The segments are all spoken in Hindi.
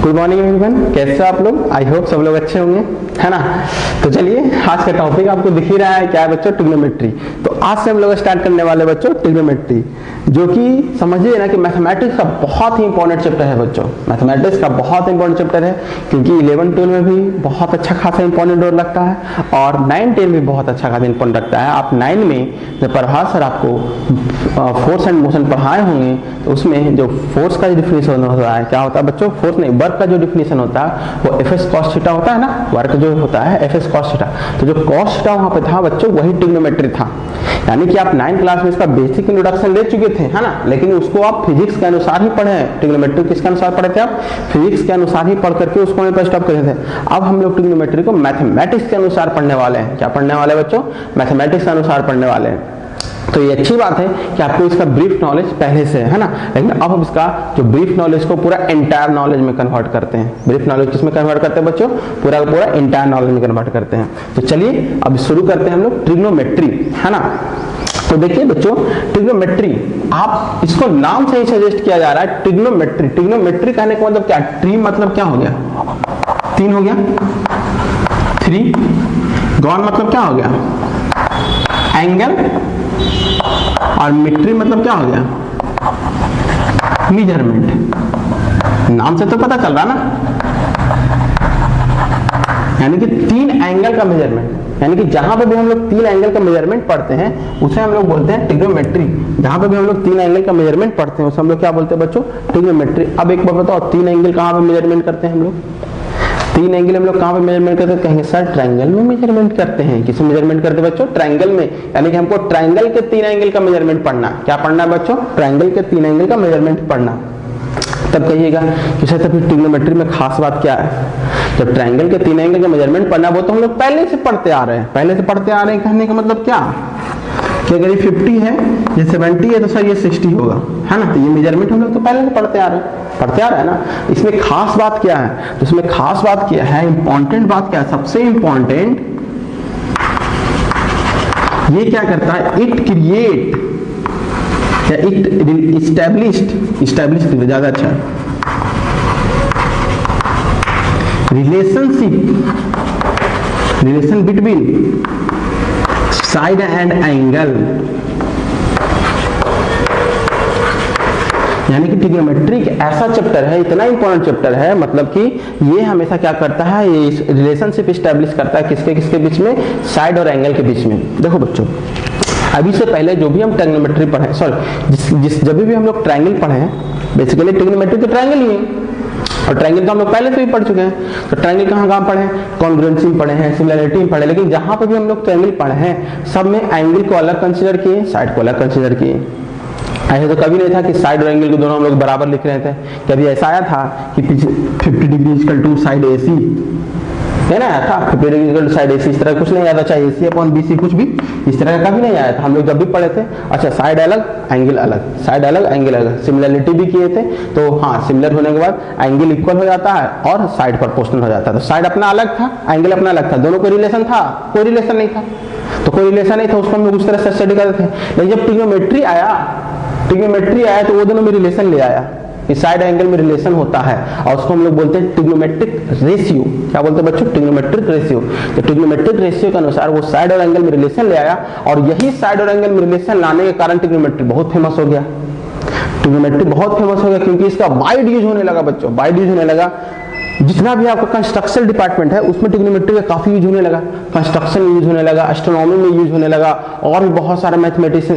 गुड मॉर्निंग एवरीवन, कैसे हो आप लोग? आई होप सब लोग अच्छे होंगे, है ना। तो चलिए आज का टॉपिक आपको दिख ही रहा है, क्या है बच्चों? ट्रिग्नोमेट्री। तो आज से हम लोग स्टार्ट करने वाले बच्चों ट्रिग्नोमेट्री, जो कि समझिए ना कि मैथमेटिक्स का बहुत ही इंपॉर्टेंट चैप्टर है बच्चों। मैथमेटिक्स का बहुत इंपॉर्टेंट चैप्टर है क्योंकि 11 12 में भी बहुत अच्छा खासा इंपॉर्टेंट रोल लगता है और 9 10 में बहुत अच्छा खासा इंपॉर्टेंट लगता है। आप 9 में जब प्रभास सर आपको फोर्स एंड मोशन पढ़ाए होंगे तो उसमें जो फोर्स का डिफिनेशन होता है, क्या होता है बच्चों? फोर्स नहीं, वर्क का जो डिफिनेशन होता है वो एफ एस कॉस थीटा होता है ना। वर्क जो होता है एफ एस कॉस थीटा, तो जो कॉस थीटा वहां पे था बच्चों वही ट्रिग्नोमेट्री था। यानी कि आप 9th क्लास में इसका बेसिक इंट्रोडक्शन ले चुके थे, है ना, लेकिन उसको आप फिजिक्स के अनुसार ही पढ़े हैं। ट्रिग्नोमेट्री किसके अनुसार पढ़े थे आप? फिजिक्स के अनुसार ही पढ़ करके उसको वहीं पर स्टॉप करे थे। अब हम लोग ट्रिग्नोमेट्री को मैथमेटिक्स के अनुसार पढ़ने वाले हैं। क्या पढ़ने वाले बच्चों? मैथमेटिक्स के अनुसार पढ़ने वाले हैं। तो ये अच्छी बात है कि आपको इसका ब्रीफ नॉलेज पहले से है ना, लेकिन अब हम इसका जो ब्रीफ नॉलेज को पूरा एंटायर नॉलेज में कन्वर्ट करते हैं। ब्रीफ नॉलेज किसमें कन्वर्ट करते हैं बच्चों? पूरा पूरा एंटायर नॉलेज में कन्वर्ट करते हैं। तो चलिए अब शुरू करते हैं हम लोग ट्रिग्नोमेट्री, है ना। तो देखिए बच्चों, ट्रिग्नोमेट्री आप इसको नाम से ही सजेस्ट किया जा रहा है ट्रिग्नोमेट्री। ट्रिग्नोमेट्री कहने का मतलब क्या? ट्री मतलब क्या हो गया? 3 हो गया, 3 गॉन मतलब क्या हो गया? एंगल, और मेट्री मतलब क्या हो गया? मेजरमेंट। नाम से तो पता चल रहा ना, यानी कि 3 एंगल का मेजरमेंट। यानी कि जहां पे भी हम लोग 3 एंगल का मेजरमेंट पढ़ते हैं उसे हम लोग बोलते हैं ट्रिग्नोमेट्री। जहां पे भी हम लोग 3 एंगल का मेजरमेंट पढ़ते हैं उसे हम लोग क्या बोलते हैं बच्चों? ट्रिग्नोमेट्री। अब एक बार बताओ, 3 एंगल कहां पे मेजरमेंट करते हैं हम लोग? 3 एंगल हम लोग कहां पे मेजरमेंट करते हैं? कहेंगे सर ट्रायंगल में मेजरमेंट करते हैं। किसे मेजरमेंट करते हैं बच्चों? ट्रायंगल में। यानी कि हमको ट्रायंगल के 3 एंगल का मेजरमेंट पढ़ना। क्या पढ़ना है बच्चों? ट्रायंगल के 3 एंगल का मेजरमेंट पढ़ना। तब कहिएगा कि सर तब ट्रिग्नोमेट्री में खास बात क्या है? जब ट्रायंगल के 3 एंगल का मेजरमेंट पढ़ना वो तो हम लोग पहले से पढ़ते आ रहे हैं। पहले से पढ़ते आ रहे हैं कहने का मतलब क्या कि अगर ये 50 है, ये 70 है तो सर ये 60 होगा, है ना। तो ये मेजरमेंट हम लोग तो पहले से पढ़ते आ रहे हैं ना। इसमें खास बात क्या है? तो इसमें खास बात क्या है, इंपॉर्टेंट बात क्या है? सबसे इंपॉर्टेंट ये क्या करता है? इट क्रिएट या इट इस्टेब्लिश्ड ज्यादा अच्छा है, relation between side and angle. यानी कि ट्रिग्नोमेट्री ऐसा चैप्टर है, इतना इंपॉर्टेंट चैप्टर है, मतलब कि ये हमेशा क्या करता है? ये रिलेशनशिप स्टैब्लिश करता है किसके किसके बीच में? साइड और एंगल के बीच में। देखो बच्चों, अभी से पहले जो भी हम ट्रायंगोमेट्री पढ़े, सॉरी जब भी हम लोग ट्रायंगल पढ़े हैं, बेसिकली ट्रिग्नोमेट्री तो ट्रायंगल ही है और ट्रायंगल तो हम लोग पहले से भी पढ़ चुके हैं। तो ट्रायंगल कहाँ पढ़े हैं? कॉन्ग्रुएंसी में पढ़े हैं, सिमिलरिटी में पढ़े, लेकिन जहां पर भी हम लोग ट्रायंगल पढ़े हैं सब में एंगल को अलग कंसीडर किए, साइड को अलग कंसीडर किए। ऐसा तो कभी नहीं था कि साइड और एंगल को दोनों हम लोग बराबर लिख रहे थे। कभी ऐसा आया था कि 50 degree equal to side AC, है ना, आया था 50 degree equal to side AC? इस तरह कुछ नहीं आया था, चाहे AC अपॉन BC कुछ भी इस तरह का कभी नहीं आया था। हम लोग जब भी पढ़े थे अच्छा साइड अलग एंगल अलग, साइड अलग एंगल अलग, सिमिलरिटी भी किए थे। तो हाँ, सिमिलर होने के बाद एंगल इक्वल हो जाता है और साइड प्रोपोर्शनल हो जाता है। तो साइड अपना अलग था, एंगल अपना अलग था, दोनों को रिलेशन था? कोई रिलेशन नहीं था। तो कोई रिलेशन नहीं था, उसको हम लोग उस तरह से स्टडी करते थे। लेकिन जब ट्रिग्नोमेट्री आया तो वो दोनों में रिलेशन ले आया कि साइड एंगल में रिलेशन होता है और उसको हम लोग बोलते हैं ट्रिग्नोमेट्रिक रेशियो। क्या बोलते हैं बच्चों? Trigonometric ratio. तो ट्रिग्नोमेट्रिक रेशियो के अनुसार वो साइड और एंगल में रिलेशन ले आया और यही साइड और एंगल में रिलेशन लाने के कारण ट्रिग्नोमेट्री बहुत फेमस हो गया। ट्रिग्नोमेट्री बहुत फेमस हो गया क्योंकि इसका वाइड यूज होने लगा बच्चों, वाइड यूज होने लगा। जितना भी आपका कंस्ट्रक्शन डिपार्टमेंट है उसमें ट्रिग्नोमेट्री का काफी यूज होने लगा। कंस्ट्रक्शन यूज होने लगा, एस्ट्रोनॉमी में यूज होने लगा और भी बहुत सारे मैथमेटिक्स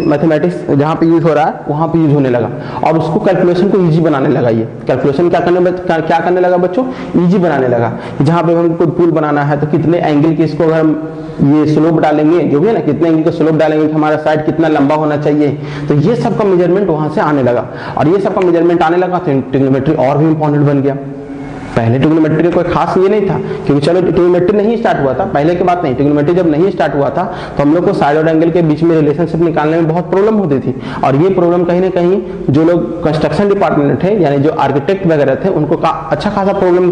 जहां पे यूज हो रहा है वहां पे यूज होने लगा और उसको कैलकुलेशन को इजी बनाने लगा। ये कैलकुलेशन क्या करने लगा बच्चों? इजी बनाने लगा। जहां पे हमको पुल बनाना है तो कितने एंगल की इसको अगर हम ये स्लोप डालेंगे, जो भी है ना, कितने एंगल का स्लोप डालेंगे कि हमारा साइड कितना लंबा होना चाहिए, तो ये सब का मेजरमेंट वहां से आने लगा। और ये सब का मेजरमेंट आने लगा तो ट्रिग्नोमेट्री और भी इंपॉर्टेंट बन गया। पहले ट्रिग्नोमेट्री का कोई खास ये नहीं था क्योंकि चलो ट्रिग्नोमेट्री नहीं स्टार्ट हुआ था, पहले की बात नहीं। ट्रिग्नोमेट्री जब नहीं स्टार्ट हुआ था तो हम लोग को साइड और एंगल के बीच में रिलेशनशिप निकालने में बहुत प्रॉब्लम होती थी और ये प्रॉब्लम कहीं ना कहीं जो लोग कंस्ट्रक्शन डिपार्टमेंट थे यानी जो आर्किटेक्ट वगैरह थे उनको अच्छा खासा प्रॉब्लम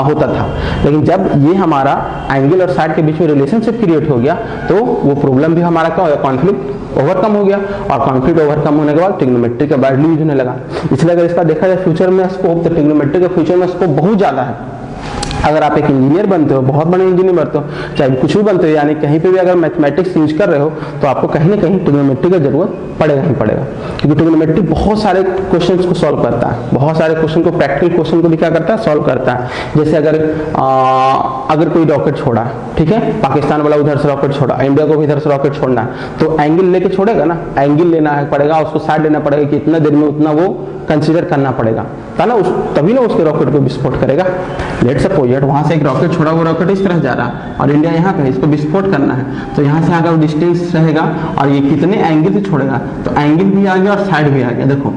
होता था। लेकिन जब ये हमारा एंगल और साइड के बीच में रिलेशनशिप क्रिएट हो गया तो वो प्रॉब्लम भी हमारा क्या हो गया? कॉन्फ्लिक्ट ओवरकम हो गया और कॉन्फ्लिक्ट ओवरकम होने के बाद ट्रिग्नोमेट्री का वाइडली यूज होने लगा। इसलिए अगर इसका देखा जाए फ्यूचर में स्कोप, तो ट्रिग्नोमेट्री का फ्यूचर में स्कोप बहुत ज़्यादा है। अगर आप एक इंजीनियर बनते हो, बहुत बड़े इंजीनियर बनते हो, चाहे कुछ भी बनते हो, यानी कहीं पे भी अगर मैथमेटिक्स यूज कर रहे हो तो आपको कहीं ना कहीं ट्रिग्नोमेट्री की जरूरत पड़ेगा ही पड़ेगा, क्योंकि ट्रिग्नोमेट्री बहुत सारे क्वेश्चंस को सॉल्व करता है, बहुत सारे क्वेश्चन को, प्रैक्टिकल क्वेश्चन को भी क्या करता है, सॉल्व करता है। जैसे अगर कोई रॉकेट छोड़ा, ठीक है, पाकिस्तान वाला उधर से रॉकेट छोड़ा, इंडिया को भी इधर से रॉकेट छोड़ना है, तो एंगल लेके छोड़ेगा ना, एंगल लेना है पड़ेगा, उसको साइड लेना पड़ेगा कि इतना देर में उतना वो कंसीडर करना पड़ेगा, ना तभी ना उसके रॉकेट को विस्फोट करेगा। लेट सपोज वहां से एक रॉकेट छोड़ा, वो रॉकेट इस तरह जा रहा है और इंडिया यहाँ पे इसको विस्फोट करना है, तो यहाँ से आगे डिस्टेंस रहेगा और ये कितने एंगल से छोड़ेगा, तो एंगल भी आ गया और साइड भी आ गया। देखो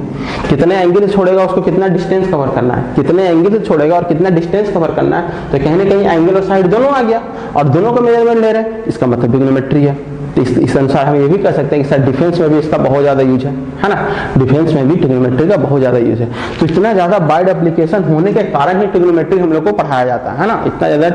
कितने एंगल से छोड़ेगा, उसको कितना डिस्टेंस कवर करना है, कितने एंगल से छोड़ेगा और कितना डिस्टेंस कवर करना है, तो कहीं ना कहीं एंगल और साइड दोनों आ गया और दोनों का मेजरमेंट ले रहे हैं, इसका मतलब ट्रिग्नोमेट्री है। तो इस अनुसार हम ये भी कह सकते हैं कि सर डिफेंस में भी इसका बहुत ज़्यादा यूज है ना, डिफेंस में भी ट्रिग्नोमेट्री का बहुत ज़्यादा यूज है। तो इतना ज़्यादा वाइड एप्लीकेशन होने के कारण ही ट्रिग्नोमेट्री हम लोग को पढ़ाया जाता है ना, इतना ज़्यादा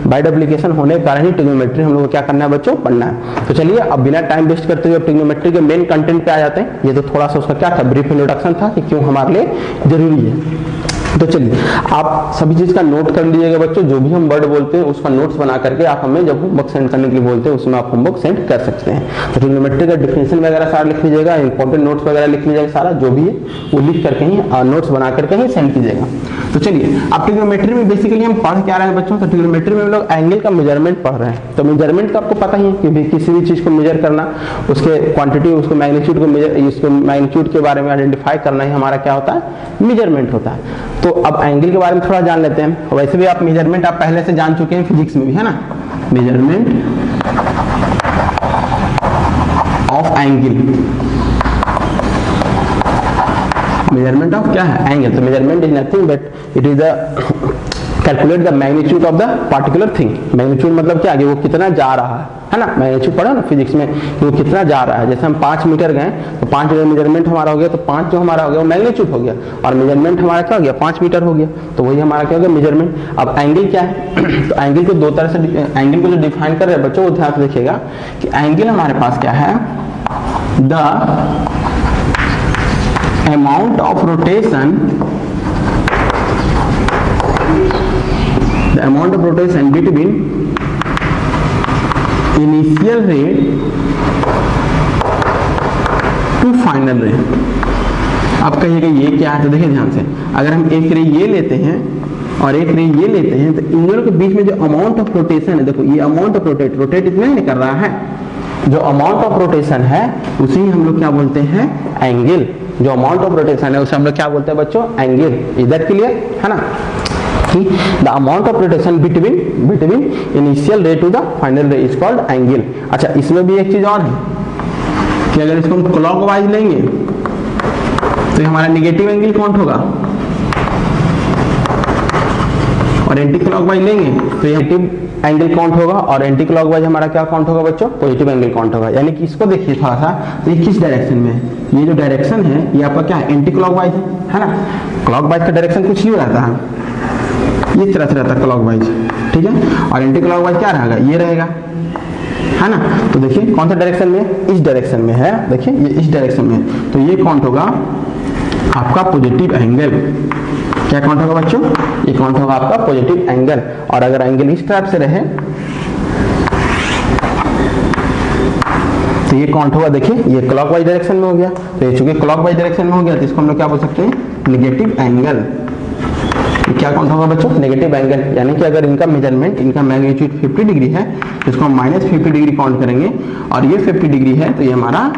वाइड एप्लीकेशन होने के कारण ही ट्रिग्नोमेट्री हम लोग को क्या करना है बच्चों, पढ़ना है। तो चलिए अब बिना टाइम वेस्ट करते हुए ट्रिग्नोमेट्री के मेन कंटेंट पे आ जाते हैं। ये तो थोड़ा सा उसका क्या था, ब्रीफ इंट्रोडक्शन था कि क्यों हमारे लिए जरूरी है। तो चलिए आप सभी चीज का नोट कर लीजिएगा बच्चों, जो भी हम वर्ड बोलते हैं उसका नोट्स बना करके आप हमें जब होमवर्क सेंड करने के लिए बोलते हैं उसमें आप होमवर्क सेंड कर सकते हैं। तो ट्रिग्नोमेट्री का डिफिनेशन वगैरह सारा लिख लीजिएगा, इंपॉर्टेंट नोट्स वगैरह लिख लीजिएगा, सारा जो भी है वो लिख करके ही नोट्स बना करके ही सेंड कीजिएगा। तो चलिए अब ट्रिग्नोमेट्री में बेसिकली हम पढ़ क्या रहे हैं बच्चों, तो ट्रिग्नोमेट्री में हम लोग एंगल का मेजरमेंट पढ़ रहे हैं। तो मेजरमेंट का आपको पता ही है कि किसी भी चीज को मेजर करना, उसके क्वांटिटी, उसको मैग्नीट्यूड को मेजर, इसको मैग्नीट्यूड के बारे में आइडेंटिफाई करना ही हमारा क्या होता है, मेजरमेंट होता है। तो अब एंगल के बारे में थोड़ा जान लेते हैं। वैसे भी आप मेजरमेंट आप पहले से जान चुके हैं फिजिक्स में भी, है ना, measurement of angle, measurement of क्या है, एंगल। तो measurement is nothing but it is the calculate the magnitude of the particular thing. Magnitude मतलब क्या, कि वो कितना जा रहा है ना, मैग्नीट्यूड पढ़ा ना फिजिक्स में कि वो कितना जा रहा है। जैसे हम 5 मीटर गए तो 5 मीटर मेजरमेंट हमारा हो गया, तो 5 जो हमारा हो गया वो मैग्नीट्यूड हो गया और मेजरमेंट हमारा क्या हो गया, 5 मीटर हो गया, तो वही हमारा क्या हो गया, मेजरमेंट। अब एंगल क्या है तो एंगल को दो तरह से, एंगल को जो डिफाइन कर रहे हैं बच्चों वो ध्यान से देखिएगा कि एंगल हमारे पास क्या है, the amount of rotation, the amount of rotation between initial rate to final rate। अब कहिएगा ये क्या है, तो देखिए ध्यान से, अगर हम एक रे ये लेते हैं और एक रे ये लेते हैं तो इन दोनों के बीच में जो अमाउंट ऑफ रोटेशन है, देखो ये अमाउंट ऑफ रोटेट इतना नहीं कर रहा है, जो अमाउंट ऑफ रोटेशन है उसी हम लोग क्या बोलते हैं, एंगल। जो अमाउंट ऑफ रोटेशन है उसे हम लोग क्या बोलते हैं बच्चों, एंगल। इधर क्लियर है ना, the amount of rotation between initial रे टू द फाइनल रे इज कॉल्ड एंगल। अच्छा इसमें भी एक चीज और है कि अगर इसको हम क्लॉकवाइज लेंगे तो हमारा नेगेटिव एंगल काउंट होगा और एंटी क्लॉकवाइज लेंगे तो नेगेटिव एंगल काउंट होगा और एंटी क्लॉकवाइज हमारा क्या काउंट होगा बच्चों, पॉजिटिव एंगल काउंट होगा। यानी कि इसको देखिए थोड़ा सा, तो ये किस डायरेक्शन में है, ये जो डायरेक्शन है ये आपका क्या है, एंटी क्लॉकवाइज है ना। क्लॉकवाइज का डायरेक्शन कुछ ही रहता है, इस तरह से रहता है क्लॉकवाइज, ठीक है, और एंटी क्लॉकवाइज क्या रहेगा, ये रहेगा, है ना। तो देखिए कौन सा डायरेक्शन में, इस डायरेक्शन में है, देखिए ये इस डायरेक्शन में है, तो ये काउंट होगा आपका पॉजिटिव एंगल। क्या काउंट होगा बच्चों, ये काउंट होगा आपका पॉजिटिव एंगल। और अगर एंगल इस तरफ से रहे तो ये काउंट होगा, देखिए ये क्लॉकवाइज डायरेक्शन में हो गया, तो ये चूंकि क्लॉकवाइज डायरेक्शन में हो गया तो इसको हम लोग क्या बोल सकते हैं, नेगेटिव एंगल। क्या काउंट होगा बच्चों, नेगेटिव एंगल। यानी कि अगर इनका मेजरमेंट, इनका मैग्नीट्यूड 50 डिग्री है तो इसको हम -50 डिग्री काउंट करेंगे और ये 50 डिग्री है तो ये हमारा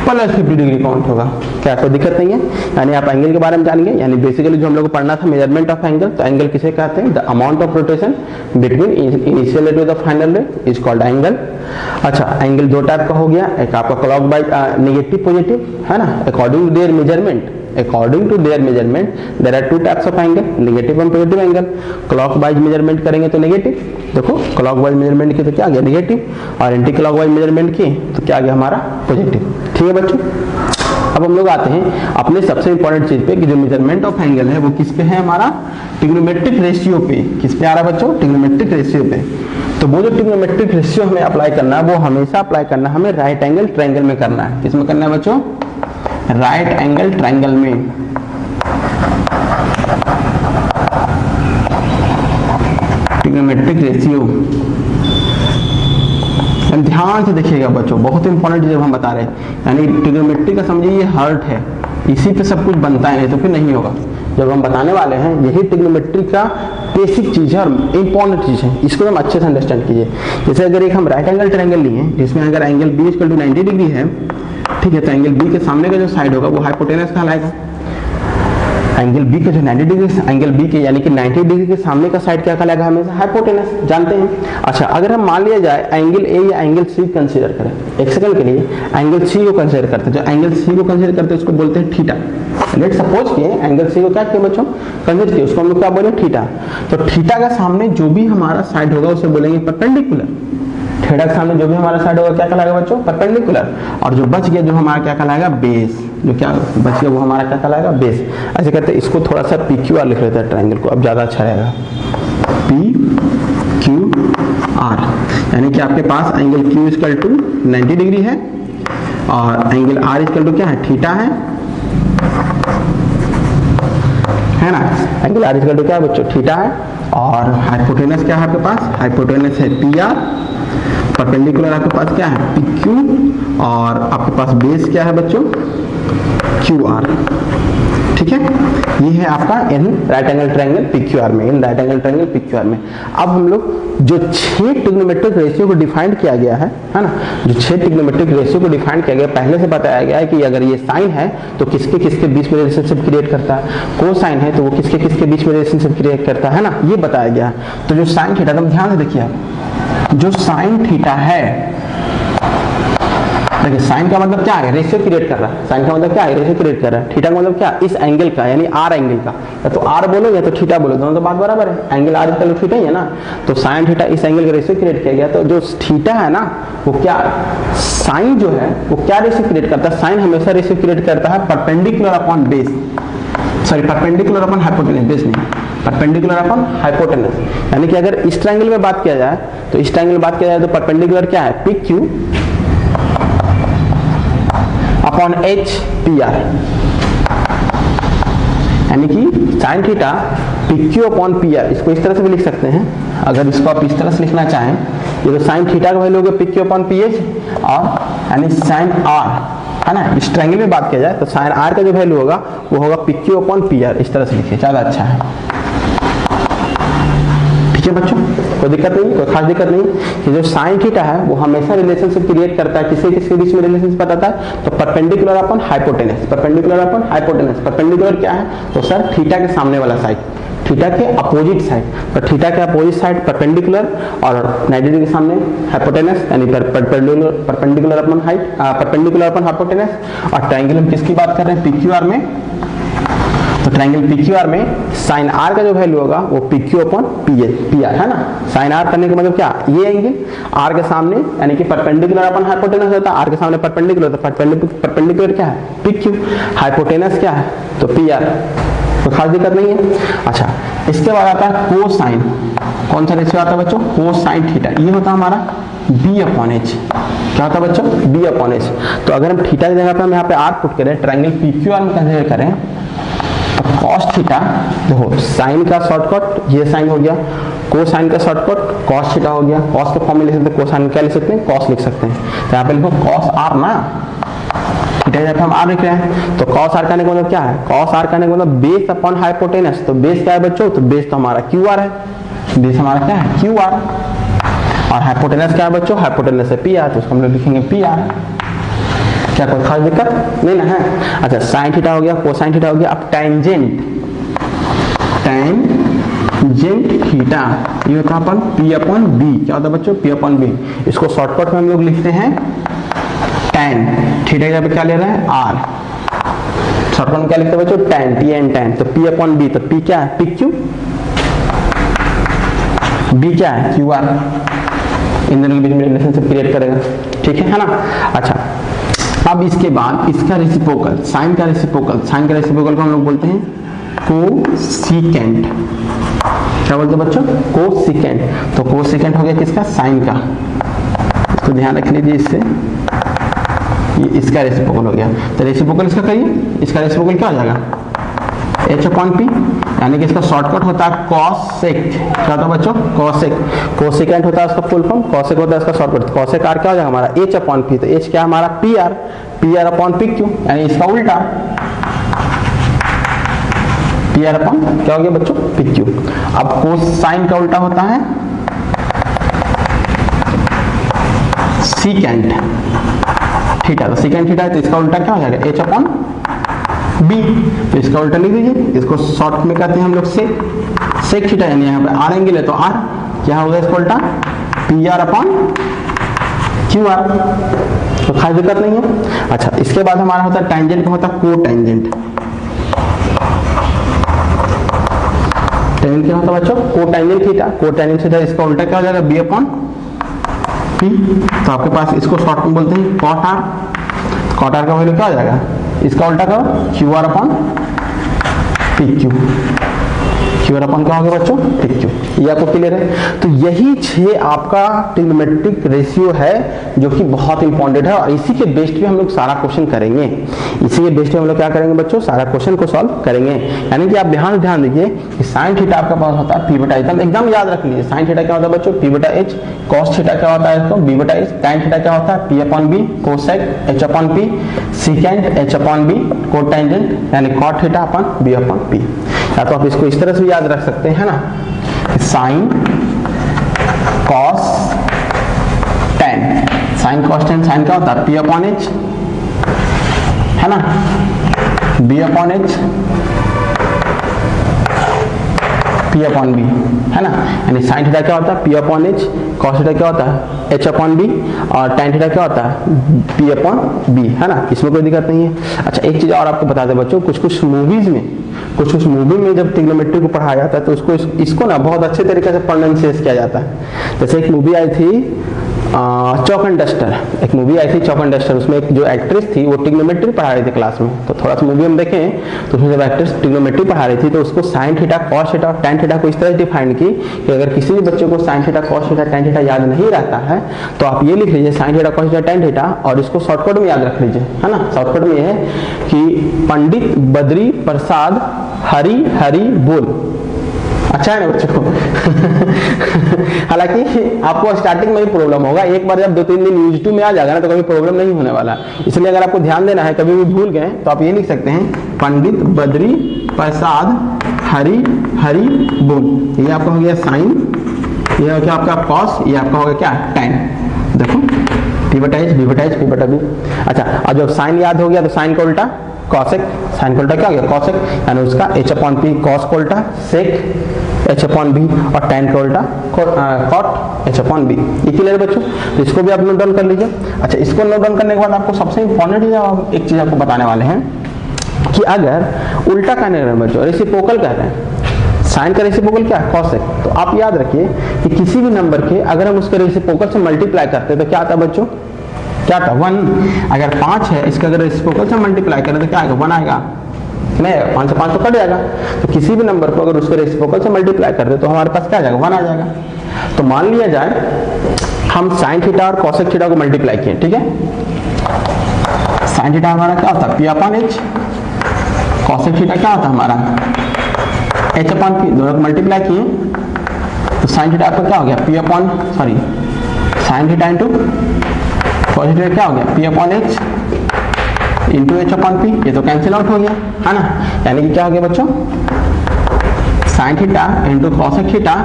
+50 डिग्री काउंट होगा। क्या कोई दिक्कत नहीं है। यानी आप एंगल के बारे में जानेंगे, यानी बेसिकली जो हम लोग को पढ़ना था मेजरमेंट ऑफ एंगल, तो एंगल किसे कहते हैं, the amount of rotation between initial रे टू द फाइनल रे इज कॉल्ड एंगल। अच्छा एंगल दो टाइप का हो गया, एक आपका क्लॉकवाइज नेगेटिव पॉजिटिव, है ना, according to their measurement. According to their measurement, there are two types of angle, negative and positive angle. Clockwise measurement करेंगे तो negative, देखो clockwise measurement की तो क्या आ गया negative, और anti clockwise measurement की तो क्या आ गया हमारा positive। ठीक है बच्चों, अब हम लोग आते हैं अपने सबसे इंपॉर्टेंट चीज पे कि जो मेजरमेंट ऑफ एंगल है वो किस पे है, हमारा ट्रिग्नोमेट्रिक रेशियो पे। किस पे आ रहा है बच्चों, ट्रिग्नोमेट्रिक रेशियो पे। तो वो जो ट्रिग्नोमेट्रिक रेशियो हमें अप्लाई करना है वो हमेशा अप्लाई करना है हमें राइट एंगल ट्रायंगल में करना है। किसमें करना है बच्चों, राइट एंगल ट्रायंगल में। Trigonometric ratio. ध्यान से देखिएगा बच्चों, बहुत इंपॉर्टेंट चीज हम बता रहे हैं, यानी ट्रिग्नोमेट्री का समझिए ये हार्ट है, इसी पे सब कुछ बनता है, तो फिर नहीं होगा। जब हम बताने वाले हैं यही ट्रिग्नोमेट्री का बेसिक चीज है और इंपॉर्टेंट चीज है, इसको हम अच्छे से अंडरस्टैंड कीजिए। जैसे अगर एक हम राइट एंगल ट्रायंगल लिए जिसमें अगर angle B equal to 90 degree है, ठीक है, तो एंगल बी के सामने का जो साइड होगा वो हाइपोटेनस कहलाएगा। एंगल बी के जो 90 डिग्री, एंगल बी के यानी कि 90 डिग्री के सामने का साइड क्या कहलाएगा, हमेशा हाइपोटेनस, जानते हैं। अच्छा, अगर हम मान लिया जाए एंगल ए या एंगल सी कंसीडर करें, एक सेकंड के लिए एंगल सी को कंसीडर करते हैं, जो एंगल सी को कंसीडर करते हैं उसको बोलते हैं थीटा। लेट सपोज किए एंगल सी को क्या किया बच्चों, कंसीडर किया, उसको हम लोग क्या बोले, थीटा। तो थीटा के सामने जो भी हमारा साइड होगा उसे बोलेंगे परपेंडिकुलर। थीटा के सामने जो भी हमारा साइड होगा क्या कहलाएगा बच्चों, परपेंडिकुलर। और जो बच गया जो हमारा क्या कहलाएगा, बेस। जो क्या बच गया वो हमारा क्या कहलाएगा, बेस। ऐसे करते हैं, इसको थोड़ा सा पी क्यू आर लिख लेते हैं ट्रायंगल को, अब ज्यादा अच्छा रहेगा। पी क्यू आर, यानी कि आपके पास angle Q equal to 90 degree है और एंगल आर इक्वल टू क्या है, थीटा है ना। एंगल आर इक्वल टू क्या है बच्चों, थीटा है। और हाइपोटेनस क्या है आपके पास, हाइपोटेनस है पी आर। परपेंडिकुलर आपके पास क्या है, पी क्यू। और आपके पास बेस क्या है बच्चों, क्यू आर। ठीक है, ये है आपका in right angle triangle P Q R में, in right angle triangle P Q R में। अब हम लोग जो 6 ट्रिग्नोमेट्रिक रेशियो को डिफाइन किया गया है ना, जो 6 ट्रिग्नोमेट्रिक रेशियो को डिफाइन किया गया, पहले से बताया गया है कि अगर ये साइन है तो किसके किसके बीच में रिलेशनशिप क्रिएट करता है, कोसाइन है तो वो किसके किसके बीच में रिलेशनशिप क्रिएट करता है ना, ये बताया गया है। तो जो साइन थीटा, तुम ध्यान से देखिए, आप जो साइन थीटा है, देखिए साइन का मतलब क्या है, रेशियो क्रिएट कर रहा है। साइन का मतलब क्या है, रेशियो क्रिएट कर रहा है। थीटा का मतलब क्या, इस एंगल का, यानी आर एंगल का। या तो आर बोलो या तो थीटा बोलो, दोनों तो बात बराबर है। Angle R equal to theta ही है ना, तो साइन थीटा इस एंगल का रेशियो क्रिएट किया गया। तो जो थीटा है ना, वो क्या, साइन जो है वो क्या रेशियो क्रिएट करता है, साइन हमेशा रेशियो क्रिएट करता है perpendicular upon base, sorry perpendicular upon hypotenuse, base नहीं, परपेंडिकुलर अपॉन हाइपोटेनस। यानी कि अगर इस ट्रायंगल में बात किया जाए तो इस ट्रायंगल में बात किया जाए तो परपेंडिकुलर क्या है, P Q upon H P R, यानी कि sine theta P Q upon P R. इसको इस तरह से भी लिख सकते हैं, अगर इसको आप इस तरह से लिखना चाहें, ये तो साइन थीटा का वैल्यू होगा P Q upon P H, और यानी साइन आर है ना, इस ट्रायंगल में बात किया जाए तो साइन आर का जो वैल्यू होगा वो होगा P Q upon P R. इस तरह से लिखिए, ज्यादा अच्छा है। ठीक है बच्चों, कोई दिक्कत नहीं, कोई खास दिक्कत नहीं कि जो साइन थीटा है वो हमेशा रिलेशनशिप क्रिएट करता है, किसके किसके बीच में रिलेशनशिप बताता है, तो perpendicular upon hypotenuse. Perpendicular upon hypotenuse, perpendicular क्या है, तो सर थीटा के सामने वाला साइड, थीटा के अपोजिट साइड। तो थीटा के अपोजिट साइड परपेंडिकुलर और 90 डिग्री के सामने हाइपोटेनस, यानी perpendicular upon height, perpendicular upon hypotenuse. और ट्रायंगल हम किसकी बात कर रहे हैं, पी क्यू आर में। तो ट्रायंगल पी क्यू आर में साइन आर का जो वैल्यू होगा वो P Q upon P R है ना। साइन आर करने का मतलब क्या, ये एंगल आर के सामने, यानी कि परपेंडिकुलर अपॉन हाइपोटेनस होता है, आर के सामने परपेंडिकुलर, तो परपेंडिकुलर क्या है, पी क्यू, हाइपोटेनस क्या है, तो पी आर। तो खास दिक्कत नहीं है। अच्छा, इसके बाद आता है कोसाइन। कौन सा रेशियो आता है बच्चों, कोसाइन थीटा। ये होता है हमारा बी अपॉन एच। क्या होता है बच्चों, बी अपॉन एच। तो अगर हम थीटा की जगह पर हम यहाँ पे आर पुट करें, ट्रायंगल पी क्यू आर में कंसीडर करें, तो कॉस थीटा, देखो साइन का शॉर्टकट ये साइन हो गया, कोसाइन का शॉर्टकट कॉस थीटा हो गया। कॉस के फॉर्म में लिख सकते हैं, कोसाइन क्या लिख सकते हैं, कॉस लिख सकते हैं। तो यहाँ पे लिखो कॉस आर ना, थीटा जब हम आर लिख रहे हैं तो कॉस आर करने का मतलब क्या है, कॉस आर करने का मतलब बेस अपॉन हाइपोटेनस। तो बेस क्या है बच्चों, तो बेस तो हमारा क्यू आर है, बेस हमारा क्या है, क्यू आर। और हाइपोटेनस क्या है बच्चों, हाइपोटेनस है पी आर, तो उसको हम लोग लिखेंगे पी आर। क्या कोई खास दिक्कत नहीं ना है। अच्छा, साइन थीटा हो गया, कोसाइन थीटा हो गया। अब टेंजेंट, टेंजेंट थीटा, ये होता है अपन पी अपॉन बी। क्या होता है बच्चों, पी अपॉन बी। इसको शॉर्टकट में हम लोग लिखते हैं tan। थीटा यहाँ पे क्या ले रहे हैं, आर। शॉर्टकट में क्या लिखते हैं बच्चों, tan, tn tan। तो p अपॉन b, तो p क्या है, पी क्यू, b क्या है, क्यू आर। इन दोनों के बीच में रिलेशनशिप क्रिएट करेगा, ठीक है ना। अच्छा, अब इसके बाद इसका रेसिप्रोकल, साइन का रेसिप्रोकल, साइन का रेसिप्रोकल को हम लोग बोलते हैं कोसिकेंट। क्या बोलते हैं बच्चों, कोसिकेंट। तो कोसिकेंट हो गया किसका, साइन का। इसको ध्यान रख लीजिए, इससे ये इसका रेसिप्रोकल हो गया। तो रेसिप्रोकल इसका करिए, इसका रेसिप्रोकल क्या हो जाएगा, एच अपॉन पी। यानी कि इसका शॉर्टकट होता है कॉसेक। क्या होता है बच्चों? कॉसेक। कोसेकेंट होता है उसका फुल फॉर्म, कॉसेक होता है इसका शॉर्टकट। कॉसेक आर क्या हो जाएगा हमारा एच अपॉन पी, तो एच क्या है हमारा P R, P R upon P Q, यानी इसका उल्टा पी आर अपॉन क्या हो गया बच्चों पी क्यू। अब कोसाइन का उल्टा होता है सीकेंट थीटा, तो सीकेंट थीटा है तो इसका उल्टा क्या हो जाएगा एच अपॉन बी, तो इसका उल्टा लिख दीजिए। इसको शॉर्ट में कहते हैं हम लोग सेक थीटा, यानी यहाँ पे आर एंगल है तो आर क्या होगा इसका उल्टा P R upon Q R, तो खास दिक्कत नहीं है। अच्छा, इसके बाद हमारा होता है टेंजेंट का होता है को टेंजेंट। टेंजेंट क्या होता है बच्चों? को टेंजेंट थीटा, को टेंजेंट थीटा इसका उल्टा क्या हो जाएगा बी अपॉन पी, तो आपके पास इसको शॉर्ट में बोलते हैं कॉट आर। कॉट आर का वैल्यू क्या हो जाएगा इसका उल्टा करो Q R upon P Q, Q R upon क्या हो गया बच्चों पी क्यू। ये आपको क्लियर है? तो यही 6 आपका ट्रिग्नोमेट्रिक रेशियो है जो कि बहुत इंपॉर्टेंट है और इसी के बेस्ड पे हम लोग सारा क्वेश्चन करेंगे। इसी के बेस्ड पे हम लोग क्या करेंगे बच्चों सारा क्वेश्चन को सॉल्व करेंगे। यानी कि आप ध्यान दीजिए कि साइन थीटा आपका पास होता है पी बटा एच, एकदम याद रख लीजिए साइन थीटा क्या होता है बच्चों पी बटा एच, कॉस थीटा क्या होता है इसको बी बटा एच, टैन थीटा क्या होता है P upon B, cosec H upon P, secant H upon B, cotangent यानी cot theta upon B upon P. या तो आप इसको इस तरह से भी याद रख सकते हैं ना, sine cos tan, sine cos tan sine क्या होता है पी अपॉन एच है ना, B upon H P upon B है ना, यानी साइन थीटा क्या होता है P upon H, cos theta क्या होता है एच अपॉन बी और टेन थीटा क्या होता है पी अपॉन बी है ना, इसमें कोई दिक्कत नहीं है। अच्छा, एक चीज और आपको बता दें बच्चों, कुछ मूवीज में जब ट्रिग्नोमेट्री को पढ़ाया जाता है तो इसको ना बहुत अच्छे तरीके से प्रोनाउंसिएट किया जाता है। जैसे एक मूवी आई थी चॉक एंड डस्टर, एक मूवी आई थी चॉक एंड डस्टर, उसमें एक जो एक्ट्रेस थी वो ट्रिग्नोमेट्री पढ़ा रही थी क्लास में। तो थोड़ा सा मूवी हम देखें तो उसमें जब एक्ट्रेस ट्रिग्नोमेट्री पढ़ा रही थी तो उसको साइन थीटा कॉस थीटा और टेन थीटा को इस तरह डिफाइन की कि अगर किसी भी बच्चे को sine theta cos theta tan theta याद नहीं रहता है तो आप ये लिख लीजिए sine theta cos theta tan theta और इसको शॉर्टकट में याद रख लीजिए है ना। शॉर्टकट में ये है कि पंडित बद्री प्रसाद हरि हरि बोल। अच्छा है ना बच्चों हालांकि आपको स्टार्टिंग में ही प्रॉब्लम होगा, एक बार जब 2-3 दिन यूज टू में आ जाएगा ना तो कभी प्रॉब्लम नहीं होने वाला। इसलिए अगर आपको ध्यान देना है, कभी भी भूल गए तो आप ये लिख सकते हैं पंडित बद्री प्रसाद हरि हरि बोल। ये आपका हो गया साइन, ये हो गया आपका कॉस, ये आपका हो गया क्या टेन। देखो पी बटा एच बी बटा एच पी बटा बी। अच्छा, और जब साइन याद हो गया तो साइन का उल्टा कॉसेक, साइन का उल्टा क्या हो गया कॉसेक, यानी उसका एच अपॉन पी, कॉस का उल्टा सेक एच अपॉन बी और टेन का उल्टा कॉट एच अपॉन बी। ये क्लियर है बच्चों? तो इसको भी आप नोट डाउन कर लीजिए। अच्छा, इसको नोट डाउन करने के बाद आपको सबसे इंपॉर्टेंट एक चीज आपको बताने वाले हैं कि अगर उल्टा कहने रहे बच्चों रेसिप्रोकल कह रहे हैं, साइन का रेसिप्रोकल क्या है कॉसेक, तो आप याद रखिए कि किसी भी नंबर के अगर हम उसके रेसिप्रोकल से मल्टीप्लाई करते हैं तो क्या आता है बच्चों क्या था 1। अगर 5 है इसका अगर रेसिप्रोकल से मल्टीप्लाई करें तो क्या आएगा 1 आएगा नहीं, 5 से 5 तो कट जाएगा। तो किसी भी नंबर को अगर उसके रेसिप्रोकल से मल्टीप्लाई कर दे तो हमारे पास क्या आ जाएगा 1 आ जाएगा। तो मान लिया जाए हम साइन थीटा और कॉसेक थीटा को मल्टीप्लाई किए, ठीक है। साइन थीटा हमारा क्या होता है P upon H, cosec theta क्या होता है हमारा एच अपॉन पी, दोनों को मल्टीप्लाई किए तो साइन थीटा आपका क्या हो गया P upon sine theta into cos theta क्या हो गया P upon H into H upon P. ये तो कैंसिल आउट हो गया है ना, यानी कि क्या हो गया बच्चों sine theta into cosec theta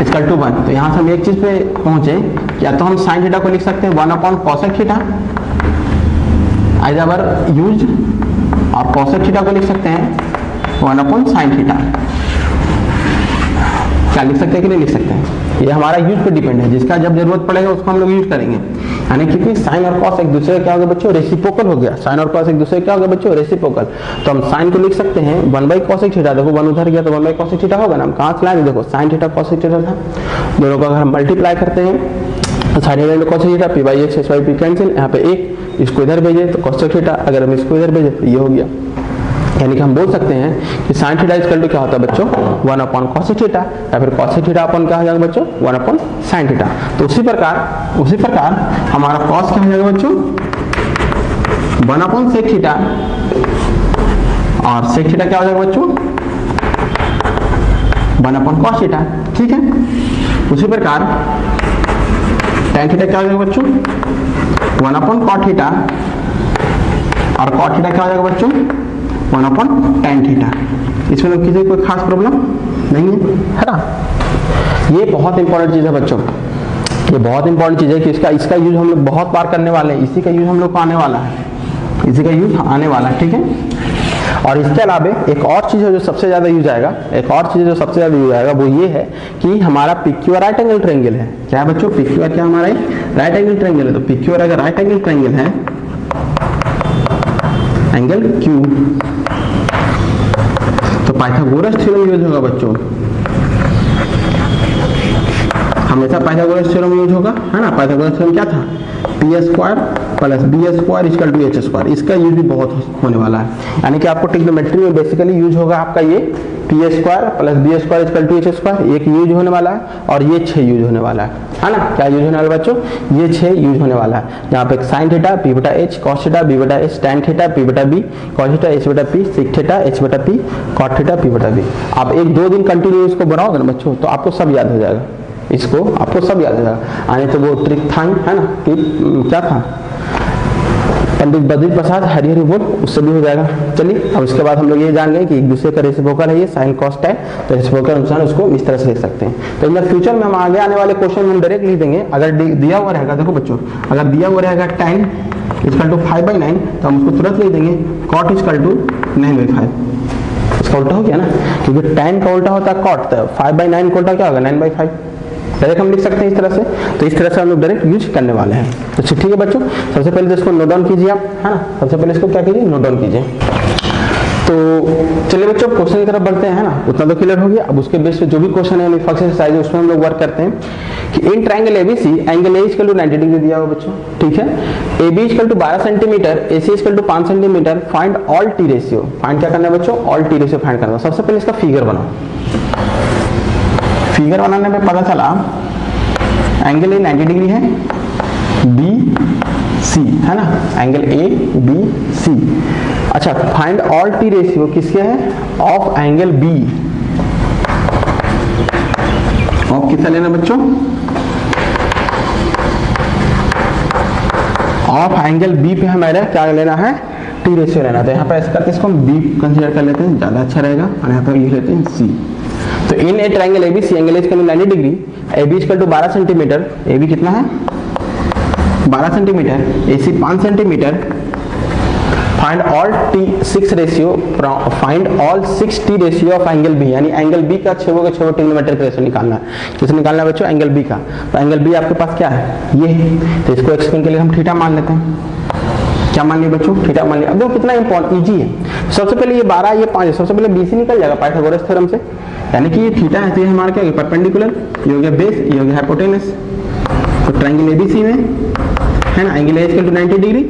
equal to 1। तो यहाँ से हम एक चीज पे पहुंचे, या तो हम साइन थीटा को लिख सकते हैं 1 upon cosec theta as our use, और कॉसेक थीटा को लिख सकते हैं 1 अपॉन साइन थीटा। क्या लिख सकते हैं कि नहीं लिख सकते हैं, ये हमारा यूज पे डिपेंड है, जिसका जब जरूरत पड़ेगा उसको हम लोग यूज करेंगे। यानी क्योंकि साइन और कॉस एक दूसरे क्या हो गया बच्चों रेसिप्रोकल हो गया, साइन और कॉस एक दूसरे क्या हो गया बच्चों रेसिप्रोकल। तो हम साइन को लिख सकते हैं 1 बाई कॉसेक थीटा, देखो 1 उधर गया तो 1 बाई कॉसेक थीटा होगा ना, हम कहाँ से लाएंगे देखो साइन थीटा कॉसेक थीटा था, दोनों को अगर हम मल्टीप्लाई करते हैं तो sine theta into cosec theta P by x H by P cancel, यहाँ पे एक इसको इधर भेजे तो कॉसेक थीटा, अगर हम इसको इधर भेजे तो ये हो गया। यानी कि हम बोल सकते हैं कि साइन थीटा इक्वल टू क्या होता है बच्चों 1 अपॉन कॉसेक थीटा, या फिर कॉसेक थीटा अपॉन क्या हो जाएगा बच्चों 1 अपॉन साइन थीटा। तो उसी प्रकार हमारा कॉस क्या हो जाएगा बच्चों 1 अपॉन सेक थीटा, और सेक थीटा क्या हो जाएगा बच्चों 1/cos थीटा, ठीक है। उसी प्रकार tan थीटा क्या हो जाएगा बच्चों, 1/cot थीटा, और cot थीटा क्या हो जाएगा बच्चों, 1/tan थीटा। इसमें तो किसी कोई खास प्रॉब्लम नहीं है ना। ये बहुत इंपॉर्टेंट चीज है बच्चों, ये बहुत इंपॉर्टेंट चीज है कि इसका यूज हम लोग बहुत बार करने वाले हैं, इसी का यूज हम लोग को आने वाला है, इसी का यूज आने वाला है, ठीक है। और इसके अलावा एक और चीज है जो सबसे ज्यादा यूज आएगा, एक और चीज जो सबसे ज्यादा यूज आएगा वो ये है कि हमारा PQ राइट एंगल ट्रायंगल है। क्या है बच्चों, PQ क्या हमारा राइट एंगल ट्रायंगल है। तो PQ अगर राइट एंगल ट्रायंगल है, एंगल Q, तो पाइथागोरस थ्योरम यूज होगा बच्चों, हमेशा पाइथागोरस थ्योरम यूज होगा, है ना। पाइथागोरस थ्योरम क्या था, p² + b² = h²। इसका यूज भी बहुत होने वाला है, यानी कि आपको ट्रिग्नोमेट्री में बेसिकली यूज होगा आपका ये p² + b² = h², एक यूज होने वाला है, और ये 6 यूज होने वाला है ना। क्या यूज होने वाला बच्चों, ये 6 यूज होने वाला है, जहाँ पे sin theta p/h, cos theta b/h, tan theta p/b, cos theta h/p, sec theta h/p, cot theta p/b। आप 1-2 दिन कंटिन्यू इसको बनाओगे ना बच्चों, तो आपको सब याद हो जाएगा, इसको आपको सब याद हो जाएगा। आने तो वो ट्रिक था ही, है ना, कि क्या था, पंडित बद्री प्रसाद हरिहर बोल, उससे भी हो जाएगा। चलिए अब इसके बाद हम लोग ये जान गए कि एक दूसरे का रेसिप्रोकल है ये sin cos tan, तो रेसिप्रोकल अनुसार उसको इस तरह से लिख सकते हैं। तो इन फ्यूचर में हम आगे आने वाले क्वेश्चन में डायरेक्ट लिख देंगे। अगर दिया हुआ रहेगा, देखो बच्चों, अगर दिया हुआ रहेगा tan = 5/9, तो हम उसको तुरंत लिख देंगे cot = 9/5। इसका उल्टा हो गया ना, क्योंकि tan का उल्टा होता है cot, तो 5/9 का उल्टा क्या होगा, 9/5। डायरेक्ट हम लिख सकते हैं इस तरह से। तो इस तरह से हम लोग डायरेक्ट यूज करने वाले हैं। तो ठीक है बच्चों, सबसे पहले तो इसको नोट डाउन कीजिए आप, है ना। सबसे पहले इसको क्या कीजिए, नोट डाउन कीजिए। तो चलिए बच्चों क्वेश्चन की तरफ बढ़ते हैं, है ना। उतना तो क्लियर हो गया। अब उसके बेस पे जो भी क्वेश्चन है फंक्शन एक्सरसाइज, उसमें हम लोग वर्क करते हैं कि in triangle ABC angle A = 90 degree दिया हुआ बच्चों, ठीक है। AB = 12 centimetre, AC = 5 centimetre, find all T ratio. Find क्या करना है बच्चों, ऑल T रेशियो फाइंड करना है। सबसे पहले इसका फिगर बनाओ। फिगर बनाने में पता चला एंगल A 90 डिग्री है, BC, है ना, एंगल ABC। अच्छा, फाइंड ऑल T रेशियो किसके है, ऑफ एंगल B। ऑफ किसका लेना बच्चों, ऑफ एंगल B पे हमारा क्या लेना है, T रेशियो लेना। तो यहाँ पे ऐसा करते हैं, इसको हम B कंसीडर कर लेते हैं, ज्यादा अच्छा रहेगा, और यहाँ पे लिख लेते हैं C। तो in a triangle ABC angle A = 90 degree, AB = 12 centimetre, AB कितना है 12 centimetre, AC 5 centimetre, find all T6 ratio, find all 6 T ratio of angle B, यानी एंगल B का छेवों के छेवों ट्रिग्नोमेट्रिक रेशियो निकालना है। किसे निकालना है बच्चों, एंगल B का। तो एंगल B आपके पास क्या है, ये है। तो इसको एक्सप्लेन के लिए हम थीटा मान लेते हैं। क्या मान लिया बच्चों, थीटा मान लिया। अब देखो कितना इंपॉर्टेंट इजी है। सबसे पहले ये 12 ये 5, सबसे पहले BC निकल जाएगा पाइथागोरस थ्योरम से, यानी कि ये थीटा है, तो ये हमारा क्या है, परपेंडिकुलर, ये हो गया बेस, ये हो गया हाइपोटेनस। तो ट्रायंगल ABC में, है ना, angle A = 90 degree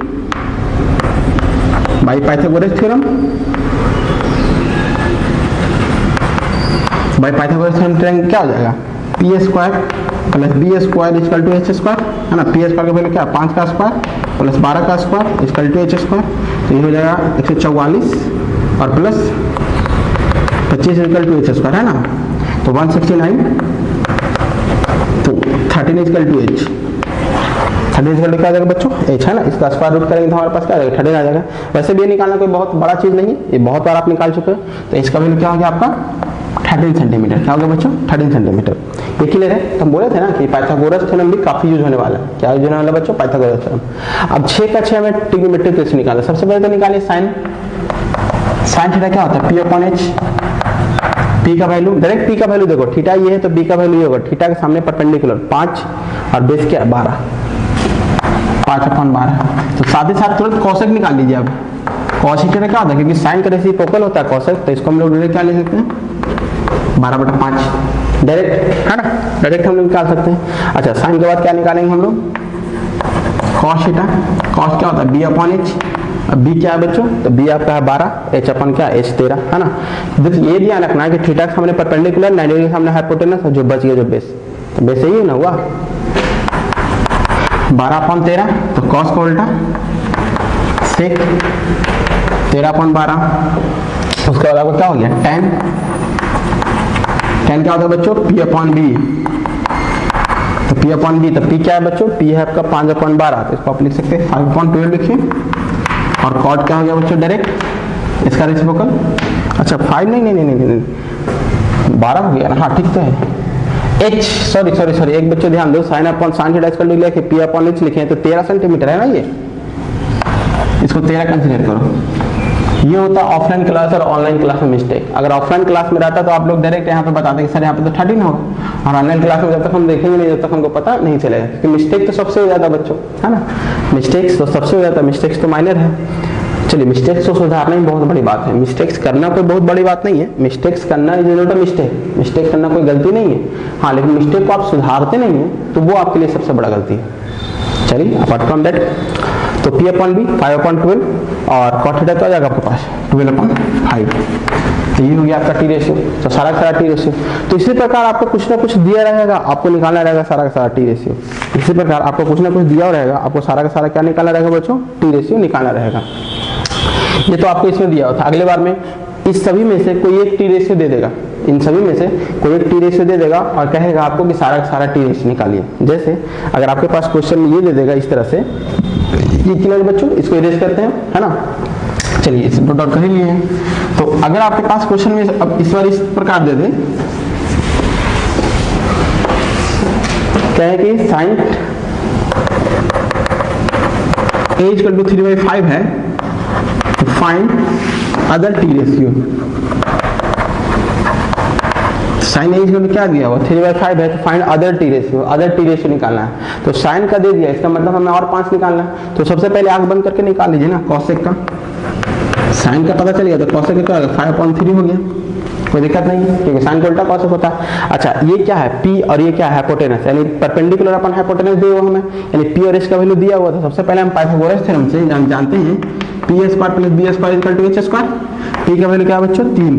by Pythagoras theorem, by Pythagoras theorem triangle क्या हो जाएगा, p² + b² = h², है ना। p² का वैल्यू क्या, 5 का स्क्वायर + 12 का स्क्वायर = h²। तो ये हो जाएगा 144 और प्लस 25 = h², है ना। तो 169, तो 13 = h। 13 = क्या आ जाएगा बच्चों, h, है ना। इसका स्क्वायर रूट करेंगे तो हमारे पास क्या आ जाएगा, 13 आ जाएगा। वैसे भी ये निकालना कोई बहुत बड़ा चीज नहीं, ये बहुत बार आप निकाल चुके हैं। तो इसका वैल्यू क्या हो गया आपका 13 सेंटीमीटर। क्या हो गया बच्चों, 13 सेंटीमीटर। ये क्लियर है। तो हम बोले थे ना कि पाइथागोरस थ्योरम भी काफी यूज होने वाला है। क्या यूज होने वाला बच्चों, पाइथागोरस थ्योरम। अब 6 का 6 में ट्रिग्नोमेट्रिक रेशियो निकालना। सबसे पहले तो निकालिए sin थीटा क्या होता है, p/h। p का वैल्यू, डायरेक्ट p का वैल्यू देखो, थीटा ये है तो b का वैल्यू ये होगा, थीटा के सामने परपेंडिकुलर 5 और बेस क्या है 12, 5/12। तो साथ ही साथ तुरंत कॉसेक निकाल लीजिए। अब कॉसेक क्या होता है, क्योंकि साइन का रेसिप्रोकल होता है कॉसेक, तो इसको हम लोग डायरेक्ट क्या ले सकते हैं, 12/5 डायरेक्ट, है ना, डायरेक्ट हम लोग निकाल सकते हैं। अच्छा, साइन के बाद क्या निकालेंगे हम लोग, cos थीटा। cos क्या होता है, b/h। अब b क्या है बच्चों, तो b आपका है 12, h अपन क्या h 13, है ना। ये ध्यान रखना है कि थीटा के सामने परपेंडिकुलर, 90 डिग्री के सामने हाइपोटेनस, और जो बच गया जो बेस, तो बेस यही ना हुआ 12/13। तो cos का उल्टा sec 13/12। उसके बाद आपको क्या हो गया, tan tan क्या होता है बच्चों, p अपॉन बी। तो p अपॉन बी, तो p क्या है बच्चों, p है आपका 5/12, तो इसको आप लिख सकते हैं 5/12 लिखिए। और cot क्या हो गया बच्चों, डायरेक्ट इसका रेसिप्रोकल, अच्छा 5 नहीं 12 हो गया ना, हाँ ठीक तो है। h सॉरी एक बच्चों ध्यान दो, साइन अपॉन साइन थीटा इसका लिख p अपॉन h लिखे हैं, तो 13 सेंटीमीटर है ना ये, इसको 13 कंसीडर करो। ये होता है ऑफलाइन क्लास और ऑनलाइन क्लास में मिस्टेक। अगर ऑफलाइन क्लास में रहता तो आप लोग डायरेक्ट यहाँ पे बताते कि सर यहाँ पे तो 13 होगा, और ऑनलाइन क्लास में जब तक हम देखेंगे नहीं, जब तक हमको पता नहीं चलेगा, क्योंकि मिस्टेक तो सबसे हो जाता बच्चों, है ना, मिस्टेक्स तो सबसे हो जाता, मिस्टेक्स तो माइनर है। चलिए, मिस्टेक्स को सुधारना ही बहुत बड़ी बात है, मिस्टेक्स करना कोई बहुत बड़ी बात नहीं है, मिस्टेक्स करना is not a mistake, mistake करना कोई गलती नहीं है, हाँ लेकिन मिस्टेक को आप सुधारते नहीं है तो वो आपके लिए सबसे बड़ा गलती है। चलिए, अपार्ट फ्रॉम दैट, तो p अपॉन बी 5/12 और cot थीटा क्या हो जाएगा आपके पास 12/5, तो ये हो गया आपका टी रेशियो, तो सारा टी रेशियो। तो इसी प्रकार आपको कुछ ना कुछ दिया रहेगा, आपको निकालना रहेगा सारा का सारा टी रेशियो। इसी प्रकार आपको कुछ ना कुछ दिया रहेगा, आपको सारा का सारा क्या निकालना रहेगा बच्चों, टी रेशियो निकालना रहेगा। ये तो आपको इसमें दिया हुआ था। अगले बार में इस सभी में से कोई एक टी रेशियो दे देगा, इन सभी में से कोई एक टी रेशियो दे देगा और कहेगा आपको कि सारा का सारा टी रेशियो निकालिए। जैसे अगर आपके पास क्वेश्चन में ये दे देगा इस तरह से, ये क्लियर बच्चों, इसको इरेज करते हैं, है ना। चलिए, इसे नोट डाउन कर ही लिए हैं। तो अगर आपके पास क्वेश्चन में अब इस बार इस प्रकार दे दे, कहे कि साइन a इक्वल टू 3/5 है, तो find other T ratio. Sine a equal to क्या दिया हुआ 3/5 है, तो फाइंड अदर टी रेशियो निकालना है। तो साइन का दे दिया, इसका मतलब हमें और 5 निकालना है। तो सबसे पहले आंख बंद करके निकाल लीजिए ना, कॉसेक का साइन का पता चल गया, तो कॉसेक का क्या होगा 5/3 हो गया, कोई दिक्कत नहीं है, क्योंकि साइन का उल्टा कॉसेक होता है। अच्छा, ये क्या है p और ये क्या है हाइपोटेनस, यानी परपेंडिकुलर अपन हाइपोटेनस दिया हुआ हमें, यानी p और h का वैल्यू दिया हुआ था। सबसे पहले हम पाइथागोरस थ्योरम से हम जानते हैं p² + b² = h²। p का वैल्यू क्या है बच्चों 3,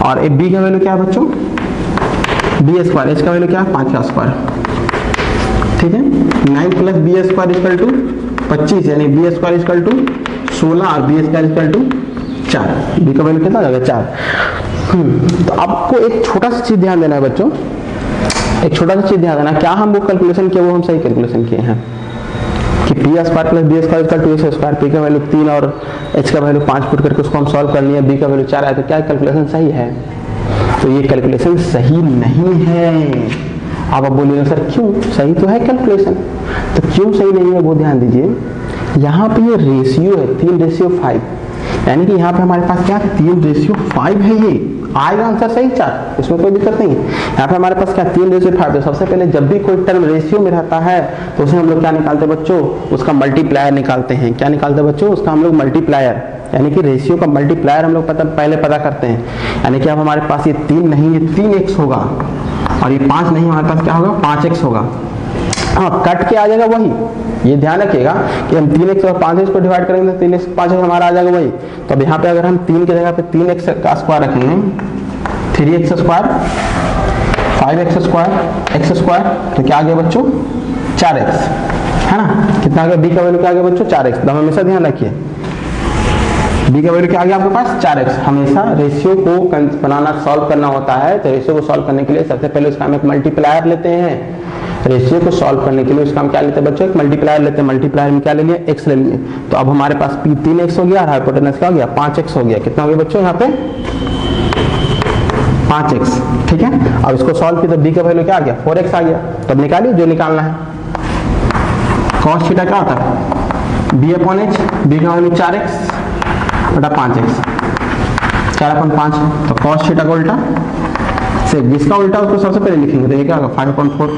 और b का वैल्यू क्या है बच्चों b², h का वैल्यू क्या है 5², ठीक है। 9 + b² = 25, यानी b² = 16 और b² = 4, b का वैल्यू कितना हो जाएगा 4। तो आपको एक छोटा सा चीज ध्यान देना है बच्चों, एक छोटा सा चीज ध्यान देना, क्या हम वो कैलकुलेशन किए वो हम सही कैलकुलेशन किए हैं कि p² + b² = 2h², p का वैल्यू 3 और h का वैल्यू 5 पुट करके उसको हम सॉल्व कर लिए, b का वैल्यू 4 आया, तो क्या कैलकुलेशन सही है? तो ये कैलकुलेशन सही नहीं है। अब आप बोलिएगा सर क्यों, सही तो है कैलकुलेशन, तो क्यों सही नहीं है वो ध्यान दीजिए। यहाँ पे ये रेशियो है 3/5, यानी कि यहाँ पे हमारे पास क्या 3/5 है, ये आएगा आंसर सही 4, इसमें कोई दिक्कत नहीं है। यहाँ पे हमारे पास क्या 3/5। तो सबसे पहले जब भी कोई टर्म रेशियो में रहता है तो उसे हम लोग क्या निकालते हैं बच्चों, उसका मल्टीप्लायर निकालते हैं। क्या निकालते हैं बच्चों, उसका हम लोग मल्टीप्लायर, यानी कि रेशियो का मल्टीप्लायर हम लोग पहले पता करते हैं। यानी कि अब हमारे पास ये 3 नहीं, ये 3x होगा, और ये 5 नहीं, हमारे पास क्या होगा 5x होगा। हाँ, कट के आ जाएगा वही, ये ध्यान रखिएगा कि हम 3x और 5x को डिवाइड करेंगे तो 3x 5x हमारा आ जाएगा वही। तो अब यहाँ पे अगर हम 3 की जगह पे 3x का स्क्वायर रखेंगे, 3x², 5x², x², तो क्या आ गया बच्चों 4x, है ना। कितना आ गया, b का वैल्यू क्या आ गया बच्चों 4x। तो हमेशा ध्यान रखिए b का वैल्यू क्या आ गया आपके पास 4x। हमेशा रेशियो को बनाना सॉल्व करना होता है, तो रेशियो को सॉल्व करने के लिए सबसे पहले उसका हम एक मल्टीप्लायर लेते हैं। रेशियो को सॉल्व करने के लिए उसका हम क्या लेते हैं बच्चों, एक मल्टीप्लायर लेते हैं। मल्टीप्लायर में क्या ले लिया, x ले लिए। तो अब हमारे पास p 3x हो गया और हाइपोटेनस क्या हो गया 5x हो गया। कितना हो गया बच्चों यहाँ पे 5x, ठीक है। अब इसको सॉल्व किया तो b का वैल्यू क्या आ गया 4x आ गया। तब निकालिए जो निकालना है। cos थीटा क्या होता है b/h, b का वैल्यू 4x बटा 5x, 4/5। तो cos थीटा का उल्टा से जिसका उल्टा उसको सबसे पहले लिखेंगे, तो ये क्या होगा 5/4।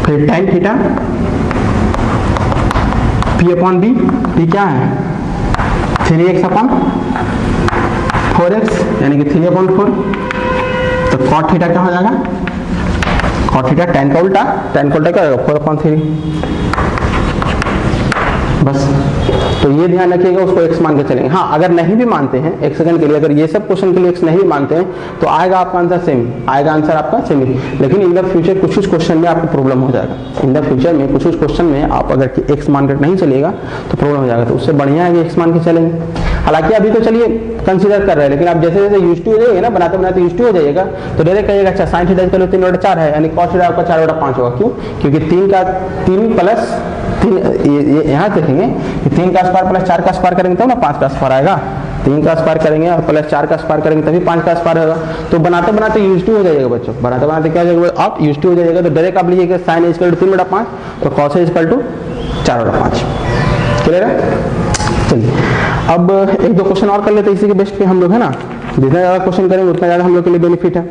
फिर tan थीटा p/b, p क्या है 3x/4x, यानी कि 3/4। तो cot थीटा क्या हो जाएगा, cot थीटा tan का उल्टा क्या होगा 4/3। बस, तो ये ध्यान रखिएगा, उसको x मान के चलेंगे। हाँ, अगर नहीं भी मानते हैं, एक सेकंड के लिए अगर ये सब क्वेश्चन के लिए x नहीं मानते हैं तो आएगा आपका आंसर सेम, आएगा आंसर आपका सेम। लेकिन इन द फ्यूचर कुछ क्वेश्चन में आपको प्रॉब्लम हो जाएगा। इन द फ्यूचर में कुछ क्वेश्चन में आप अगर x मान कर नहीं चलेगा तो प्रॉब्लम हो जाएगा। तो उससे बढ़िया है कि x मान के चलेंगे। हालांकि अभी तो चलिए कंसीडर कर रहे हैं, लेकिन आप जैसे जैसे यूज टू हो जाइएगा ना, बनाते बनाते यूज टू हो जाइएगा, तो डायरेक्ट कहिएगा अच्छा साइन थीटा इक्वल 3/4 है, यानी cos थीटा आपका 4/5 होगा। क्यों? क्योंकि 3 प्लस 3, ये यहाँ देखेंगे कि 3 का स्क्वायर प्लस 4 का स्क्वायर करेंगे तब ना 5 का स्क्वायर आएगा। 3 का स्क्वायर करेंगे और प्लस 4 का स्क्वायर करेंगे तभी 5 का स्क्वायर होगा। तो बनाते बनाते यूज टू हो जाएगा बच्चों, बनाते बनाते क्या हो जाएगा, आप यूज टू हो जाएगा। तो डायरेक्ट आप लीजिएगा साइन इक्वल टू 3/5, तो कॉस इक्वल टू 4/5। क्लियर है? चलिए अब एक दो क्वेश्चन और कर लेते हैं इसी के बेस्ट पे हम लोग, है ना। जितना ज्यादा क्वेश्चन करेंगे उतना ज्यादा हम लोग के लिए बेनिफिट है।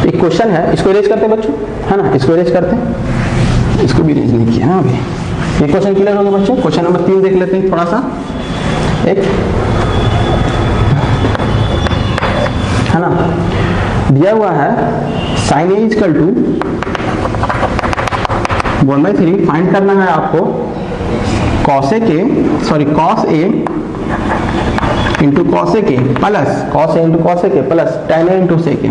एक क्वेश्चन है, इसको इरेज करते हैं बच्चों, है ना, इसको इरेज करते हैं, इसको भी इरेज नहीं किया ना अभी। ये क्वेश्चन क्लियर हो गया बच्चों। क्वेश्चन नंबर 3 देख लेते हैं थोड़ा सा, एक है ना, दिया हुआ है sine A equal to 1/3, find करना है आपको cos A into cos A के plus cos A into cos A के plus tan A into sec A.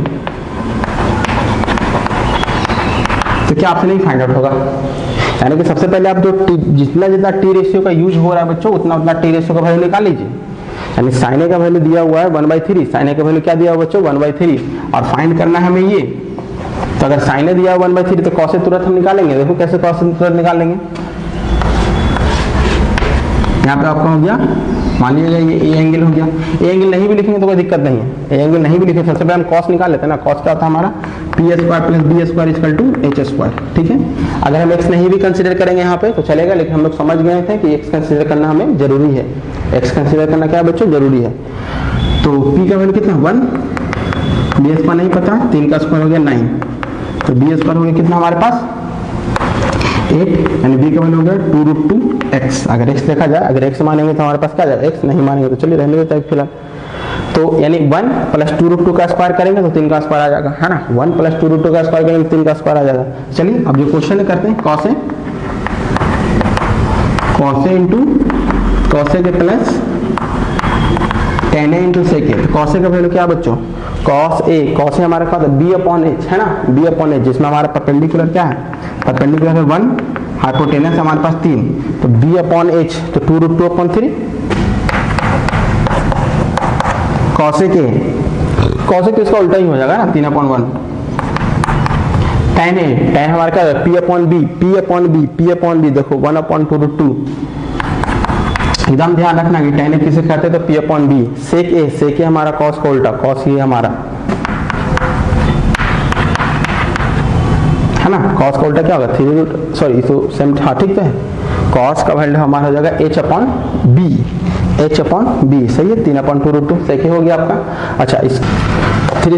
तो क्या आपसे नहीं फाइंड आउट होगा? यानी कि सबसे पहले आप जो जितना जितना टी रेशियो का यूज हो रहा है बच्चों, उतना उतना टी रेशियो का वैल्यू निकाल लीजिए। यानी साइन ए का वैल्यू दिया हुआ है 1/3, साइन ए का वैल्यू क्या दिया हुआ बच्चों 1/3, और फाइंड करना है हमें ये। तो अगर साइन ए दिया हुआ 1/3 तो cos ए तुरंत हम निकालेंगे। देखो कैसे cos ए तुरंत निकालेंगे। यहाँ पे आपका हो गया, मान लीजिए ये ए एंगल हो गया। ए एंगल नहीं भी लिखेंगे तो कोई दिक्कत नहीं है, ए एंगल नहीं भी लिखे, सबसे पहले हम cos निकाल लेते हैं ना। cos क्या होता है हमारा p² plus b² equal to h²। ठीक है, अगर हम x नहीं भी कंसीडर करेंगे यहाँ पे तो चलेगा, लेकिन हम लोग समझ गए थे कि x कंसीडर करना हमें जरूरी है। x कंसीडर करना क्या है बच्चों, जरूरी है। तो p का वैल्यू कितना 1, b² नहीं पता, 3 का स्क्वायर हो गया 9, तो b² हो गया कितना हमारे पास 8, यानी b का वैल्यू हो गया 2√2x। अगर x देखा जाए, अगर x मानेंगे तो हमारे पास क्या जाएगा, x नहीं मानेंगे तो चलिए रहने देते हैं फिलहाल। तो यानी 1 प्लस 2√2 का स्क्वायर करेंगे तो 3 का स्क्वायर आ जाएगा, है ना। 1 प्लस 2√2 का स्क्वायर करेंगे तो 3 का स्क्वायर आ जाएगा। चलिए अब जो क्वेश्चन करते हैं, cos A into cos A के plus tan A into sec A. तो cos ए का वैल्यू क्या बच्चों, cos ए हमारा क्या होता है b/h, है ना, b/h, जिसमें हमारा परपेंडिकुलर क्या है, परपेंडिकुलर है 1, हाइपोटेनस हमारे पास 3, तो b/h तो 2√2/3। cos ए के इसका उल्टा ही हो जाएगा ना, 3/1। tan हमारा क्या है p/b, देखो 1/2√2। एकदम ध्यान रखना कि tan किसे कहते हैं तो p/b। sec ए हमारा cos का उल्टा, cos ये हमारा है ना, cos का उल्टा क्या होगा 3, तो सेम, हाँ ठीक तो है। cos का वैल्यू हमारा हो जाएगा h/b, सही है, 3/2√2 sec ए हो गया आपका। अच्छा, इस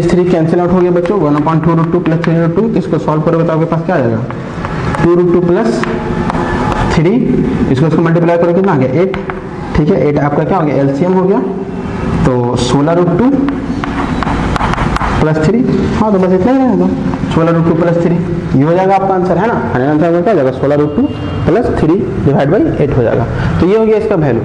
3 कैंसिल आउट हो गया बच्चों, 1/2√2 प्लस 3√2, इसको सॉल्व करोगे तो आपके पास क्या आ जाएगा 2√2 प्लस 3, इसको मल्टीप्लाई करो कितना आ गया 8। ठीक है, 8 आपका क्या हो गया एलसीएम हो गया, तो 16√2 प्लस 3, हाँ तो बस इतना ही रहेगा, 16√2 प्लस 3 ये हो जाएगा आपका आंसर, है ना। आंसर क्या हो जाएगा 16√2 प्लस 3 डिवाइड बाई 8 हो जाएगा। तो ये हो गया इसका वैल्यू।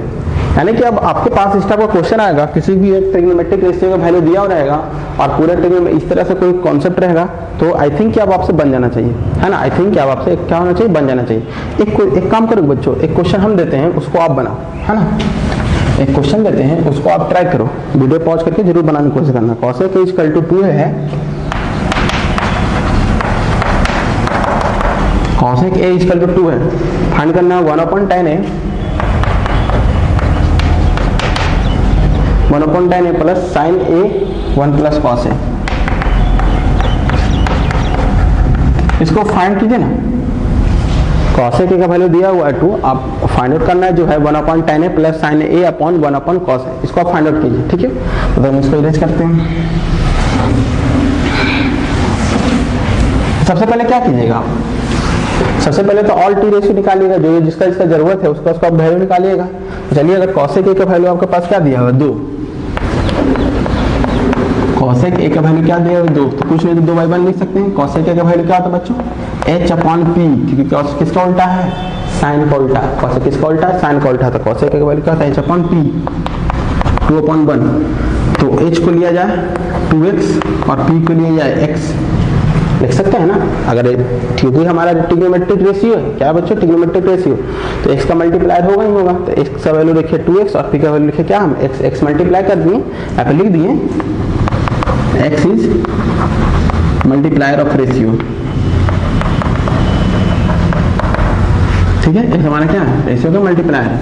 यानी कि अब आपके पास इस टाइप का क्वेश्चन आएगा, किसी भी एक ट्रिग्नोमेट्रिक रेशियो का वैल्यू दिया रहेगा और पूरे ट्रिग्नोमेट्री में इस तरह से कोई कॉन्सेप्ट रहेगा, तो आई थिंक कि अब आपसे बन जाना चाहिए, है ना। आई थिंक कि अब आपसे क्या होना चाहिए, बन जाना चाहिए। एक काम करो बच्चों, एक क्वेश्चन हम देते हैं, उसको आप बनाओ, है ना। एक क्वेश्चन देते हैं, उसको आप ट्राई करो, वीडियो पॉज करके जरूर बनाने की कोशिश करना। cos A इक्वल टू 2 है, cos A इक्वल टू 2 है, फाइंड करना है 1/tan A, 1/tan A plus sin A 1 plus cos A। इसको फाइंड कीजिए ना, cos A का वैल्यू दिया हुआ है 2, आप फाइंड आउट करना है जो है 1/tan A plus sin A upon 1/cos A, इसको आप फाइंड आउट कीजिए। ठीक है, तो हम इसको इरेज करते हैं। सबसे पहले क्या कीजिएगा आप, सबसे पहले तो ऑल टी रेशियो निकालिएगा, जो जिसका जरूरत है उसका आप वैल्यू निकालिएगा। चलिए, अगर cos A का वैल्यू आपके पास क्या दिया हुआ 2, cos A का वैल्यू क्या दिया हुआ 2, तो कुछ नहीं तो 2/1 लिख सकते हैं। cos A का वैल्यू क्या होता है बच्चों h/p, क्योंकि cos किसका उल्टा है, sin का उल्टा। cos A किसका उल्टा है, sin का उल्टा, तो cos A का वैल्यू क्या होता है h/p 2/1। तो h को लिया जाए 2x और p को लिया जाए x, लिख सकते हैं ना, अगर क्योंकि हमारा ट्रिग्नोमेट्रिक रेशियो है, क्या बच्चों, ट्रिग्नोमेट्रिक रेशियो, तो x का मल्टीप्लायर होगा ही होगा। तो x का वैल्यू लिखे 2x और p का वैल्यू लिखे क्या, हम x मल्टीप्लाई कर दिए, यहाँ पे लिख दिए x is multiplier of ratio, ठीक है, x हमारा क्या है, रेशियो का मल्टीप्लायर है।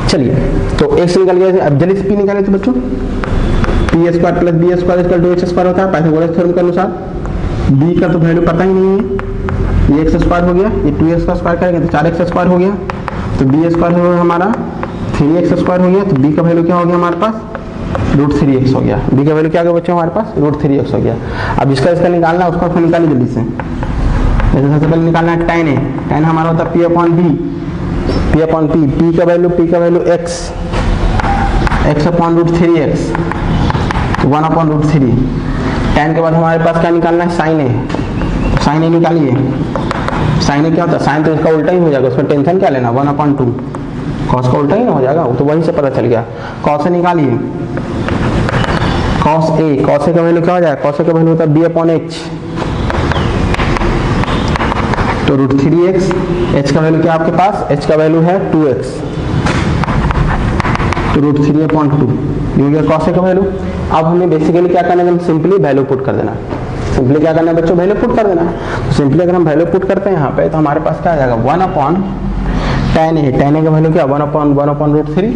चलिए तो x निकल गया, अब जल्दी से p निकाले तो बच्चों p square plus b square equal to x square होता है पाइथागोरस थ्योरम के अनुसार। b का तो वैल्यू पता ही नहीं है, ये x स्क्वायर हो गया, ये 2x का स्क्वायर करेंगे तो 4x स्क्वायर हो गया, तो b स्क्वायर हो गया हमारा 3x स्क्वायर हो गया, तो b का वैल्यू क्या हो गया हमारे पास, √3x हो गया। b का वैल्यू क्या हो गया बच्चों हमारे पास, √3x हो गया। अब इसका निकालना है, उसका निकालिए जल्दी से। जैसे सबसे पहले निकालना है tan है, tan हमारा होता है p अपॉन p, p का वैल्यू x अपॉन √3x, तो 1 अपॉन √3। tan के बाद हमारे पास क्या निकालना है, sin है, sin a निकालिए। sin a क्या होता है, sin तो इसका उल्टा ही हो जाएगा, उसमें टेंशन क्या लेना, 1/2, cos का उल्टा ही ना हो जाएगा, वो तो वहीं से पता चल गया। cos a निकालिए, cos a का वैल्यू क्या हो जाएगा, cos a का वैल्यू होता है b अपॉन h, तो √3x, h का वैल्यू क्या आपके पास, h का वैल्यू है 2x, तो √3/2 ये हो गया cos a का वैल्यू। अब हमें बेसिकली क्या करना है, सिंपली वैल्यू पुट कर देना, सिंपली क्या करना है बच्चों, वैल्यू पुट कर देना। तो सिंपली अगर हम वैल्यू पुट करते हैं यहाँ पे, तो हमारे पास क्या आ जाएगा, 1 अपॉन tan a का वैल्यू क्या, 1/√3,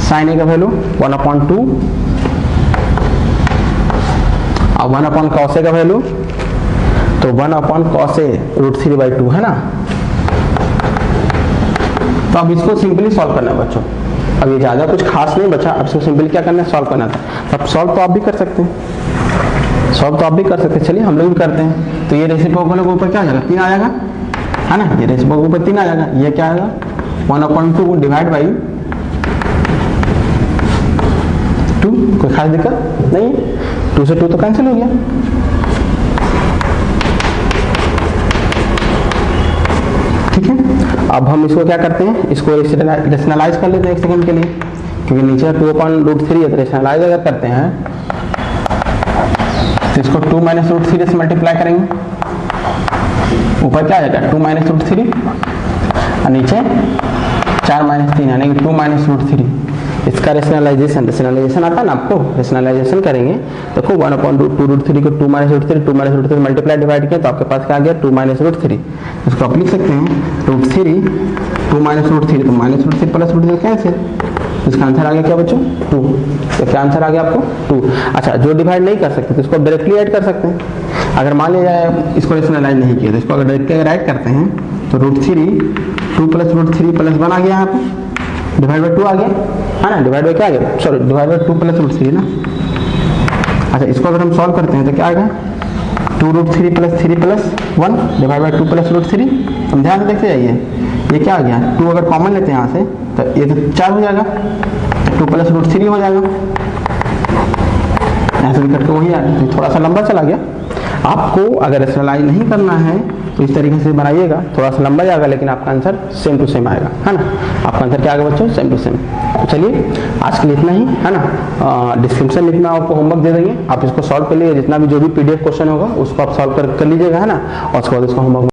sin a का वैल्यू 1/2, और 1 अपॉन cos a का वैल्यू, तो 1 अपॉन cos a √3/2 है ना। तो अब इसको सिंपली सॉल्व करना है बच्चों, अब ये ज्यादा कुछ खास नहीं बचा, अब इसको सिंपली क्या करना है, सॉल्व करना था। अब सॉल्व तो आप भी कर सकते हैं, चलिए हम लोग भी करते हैं। तो ये रेसिप्रोकल के ऊपर क्या आ जाएगा, 3 आ जाएगा, है ना, ये रेसिप्रोकल के ऊपर 3 आ जाएगा, ये क्या आएगा 1/2 डिवाइड बाई 2, कोई खास दिक्कत नहीं, 2 से 2 तो कैंसिल हो गया। ठीक है, अब हम इसको क्या करते हैं, इसको रेशनलाइज कर लेते हैं एक सेकंड के लिए, क्योंकि नीचे 2/√3 है, तो रेशनलाइज अगर करते हैं तो इसको 2 - √3 से मल्टीप्लाई करेंगे, ऊपर क्या आ जाएगा 2 - √3 और नीचे 4 - 3 यानी 2 - √3। इसका रेशनलाइजेशन आता है ना आपको, रेशनलाइजेशन करेंगे तो खूब 1/2√3 को 2 - √3 मल्टीप्लाई डिवाइड किया, तो आपके पास क्या आ गया 2 - √3। इसको आप लिख सकते हैं √3 2 - √3, तो -√3 प्लस √3 कैंसिल, इसका आंसर आ गया क्या बच्चों 2। तो क्या आंसर आ गया आपको 2। अच्छा, जो डिवाइड नहीं कर सकते तो इसको डायरेक्टली ऐड कर सकते हैं। अगर मान लिया जाए इसको रेशनलाइज नहीं किया, तो इसको अगर डायरेक्टली अगर ऐड करते हैं तो √3 2 + √3 + 1 आ गया यहाँ पे, डिवाइड बाई 2 आ गया, है ना, डिवाइड बाई क्या आ गया, सॉरी डिवाइड बाई 2 + √3 ना। अच्छा, इसको अगर हम सॉल्व करते हैं तो क्या आएगा 2√3 + 3 + 1 डिवाइड बाई 2 + √3। हम ध्यान से देखते जाइए, ये क्या आ गया 2 अगर कॉमन लेते हैं यहाँ से तो ये तो 4 हो जाएगा, 2 + √3 हो जाएगा, ऐसे भी करके वही आ गया, थोड़ा सा लंबा चला गया। आपको अगर रेशनलाइज नहीं करना है तो इस तरीके से बनाइएगा, थोड़ा सा लंबा जाएगा लेकिन आपका आंसर सेम टू सेम आएगा, है ना। आपका आंसर क्या आएगा बच्चों, सेम टू सेम। तो चलिए आज के लिए इतना ही, है ना। डिस्क्रिप्शन में इतना आपको होमवर्क दे देंगे, आप इसको सॉल्व कर लीजिए, जितना भी जो भी PDF क्वेश्चन होगा उसको आप सॉल्व कर लीजिएगा, है ना, और उसके बाद इसको होमवर्क